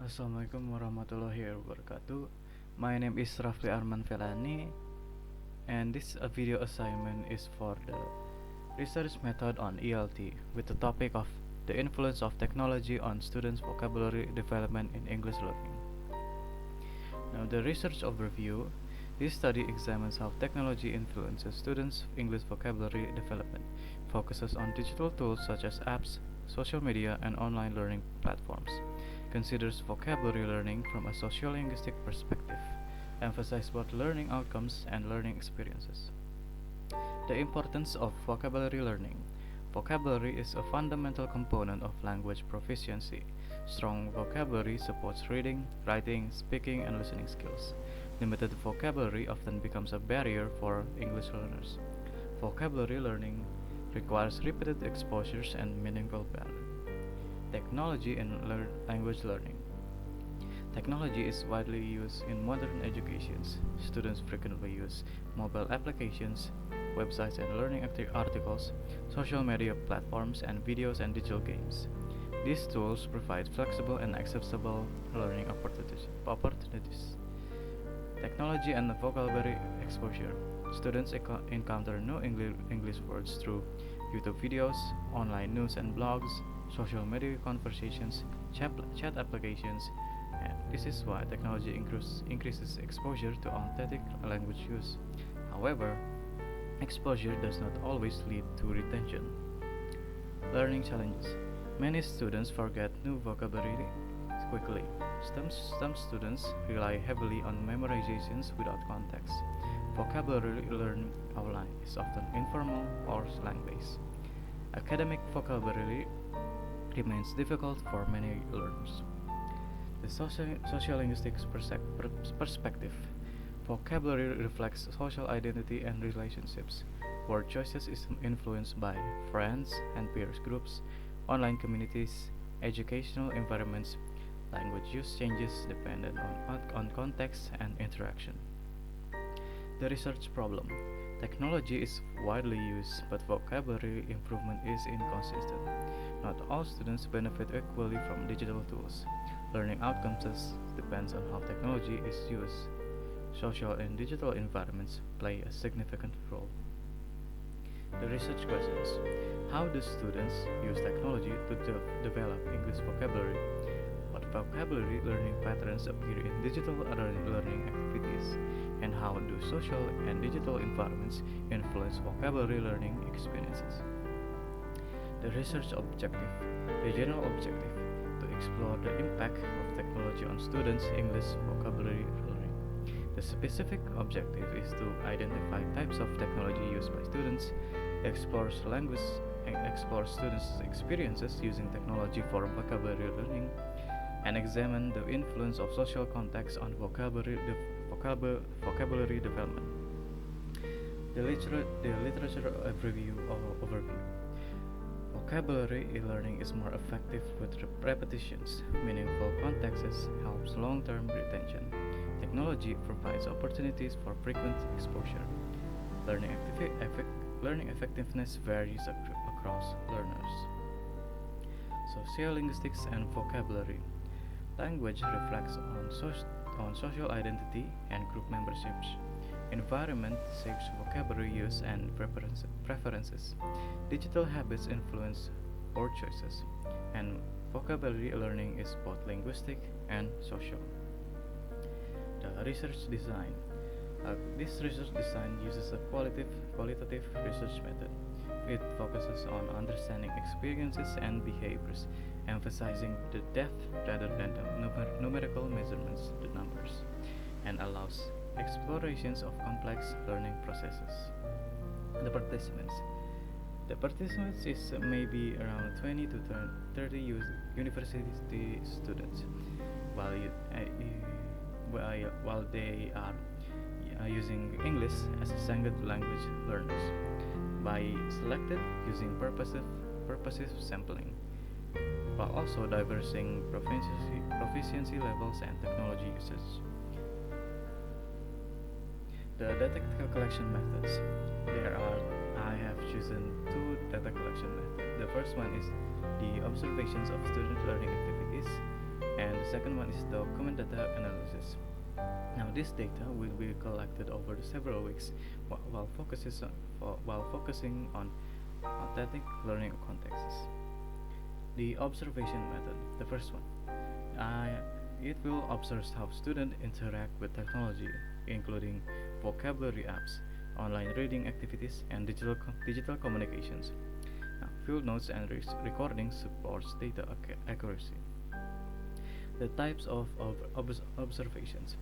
Assalamualaikum warahmatullahi wabarakatuh. My name is Rafli Arman Felani, and this video assignment is for the research method on ELT with the topic of the influence of technology on students' vocabulary development in English learning. Now, the research overview. This study examines how technology influences students' English vocabulary development, focuses on digital tools such as apps, social media, and online learning platforms, considers vocabulary learning from a sociolinguistic perspective, emphasizes both learning outcomes and learning experiences. The importance of vocabulary learning. Vocabulary is a fundamental component of language proficiency. Strong vocabulary supports reading, writing, speaking, and listening skills. Limited vocabulary often becomes a barrier for English learners. Vocabulary learning requires repeated exposures and meaningful value. Technology in language learning. Technology is widely used in modern educations. Students frequently use mobile applications, websites and learning articles, social media platforms, and videos and digital games. These tools provide flexible and accessible learning opportunities. Technology and vocabulary exposure. Students encounter new English words through YouTube videos, online news and blogs, social media conversations, chat applications, and this is why technology increases exposure to authentic language use. However, exposure does not always lead to retention. Learning challenges. Many students forget new vocabulary quickly. Some students rely heavily on memorizations without context. Vocabulary learned online is often informal or slang-based. Academic vocabulary remains difficult for many learners. The sociolinguistic perspective. Vocabulary reflects social identity and relationships. Word choices is influenced by friends and peers groups, online communities, educational environments. Language use changes dependent on context and interaction. The research problem. Technology is widely used, but vocabulary improvement is inconsistent. Not all students benefit equally from digital tools. Learning outcomes depends on how technology is used. Social and digital environments play a significant role. The research questions. How do students use technology to develop English vocabulary? What vocabulary learning patterns appear in digital learning activities? And how do social and digital environments influence vocabulary learning experiences? The research objective. The general objective to explore the impact of technology on students' English vocabulary learning. The specific objective is to identify types of technology used by students, explore students' experiences using technology for vocabulary learning, and examine the influence of social context on vocabulary development. The literature overview. Vocabulary learning is more effective with repetitions. Meaningful contexts helps long-term retention. Technology provides opportunities for frequent exposure. Learning effectiveness varies across learners. Sociolinguistics and vocabulary. Language reflects on social identity and group memberships. Environment shapes vocabulary use and preferences. Digital habits influence word choices, and vocabulary learning is both linguistic and social. The research design. This research design uses a qualitative research method. It focuses on understanding experiences and behaviors, emphasizing the depth rather than the numerical measurements, the numbers, and allows explorations of complex learning processes. The participants. The participants is maybe around 20 to 30 university students, while they are using English as a second language learners by selected using purposive sampling, while also diversing proficiency levels and technology usage. The data collection methods. I have chosen two data collection methods. The first one is the observations of student learning activities, and the the second one is document data analysis. Now, this data will be collected over several weeks while focusing on authentic learning contexts. The observation method, the first one. It will observe how students interact with technology, including vocabulary apps, online reading activities, and digital communications. Now, field notes and recordings supports data accuracy. The types of observations.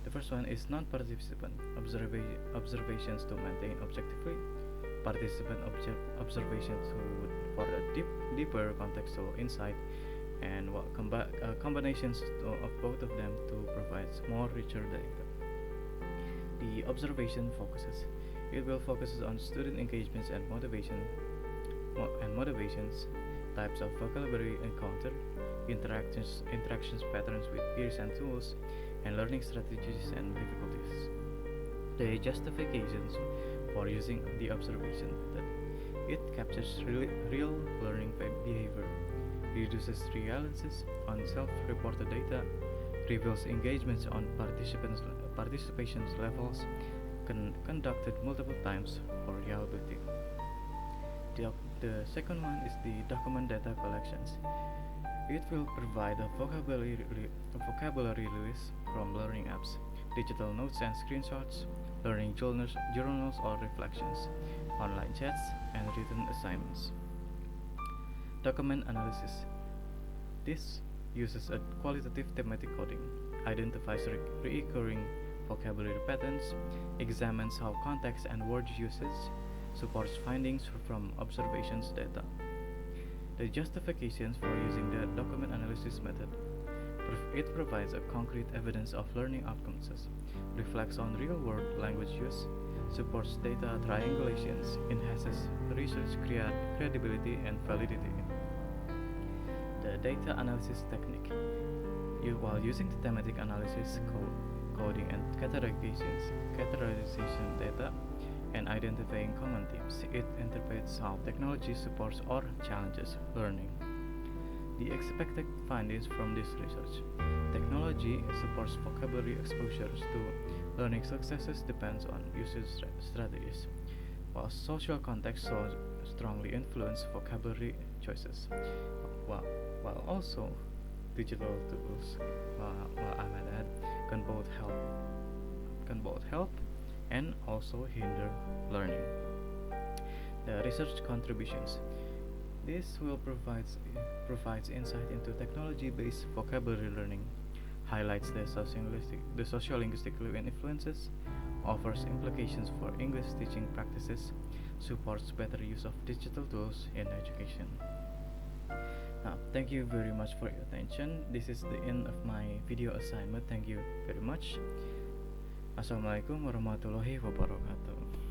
The first one is non-participant observations to maintain objectively, participant observations for a deeper contextual insight, and combinations of both of them to provide more richer data. The observation focuses. It will focus on student engagements and motivations, types of vocabulary encountered, interactions patterns with peers and tools, and learning strategies and difficulties. The justifications for using the observation method. It captures real learning behavior, reduces reliance on self-reported data, reveals engagements on participation levels conducted multiple times for reliability. The second one is the document data collections. It will provide a vocabulary list from learning apps, digital notes and screenshots, learning journals or reflections, online chats, and written assignments. Document analysis. This uses a qualitative thematic coding, identifies recurring vocabulary patterns, examines how context and word usage supports findings from observations data. The justifications for using the document analysis method. It provides a concrete evidence of learning outcomes, reflects on real-world language use, supports data triangulations, enhances research credibility and validity. The data analysis technique. While using the thematic analysis, coding, and categorization data, and identifying common themes, it interprets how technology supports or challenges learning. The expected findings from this research. Technology supports vocabulary exposures to learning successes depends on usage strategies, while social context strongly influence vocabulary choices, while also digital tools, I might add, can both help and also hinder learning. The research contributions. This will provides insight into technology-based vocabulary learning, highlights the sociolinguistic influences, offers implications for English teaching practices, supports better use of digital tools in education. Thank you very much for your attention. This is the end of my video assignment. Thank you very much. Assalamualaikum warahmatullahi wabarakatuh.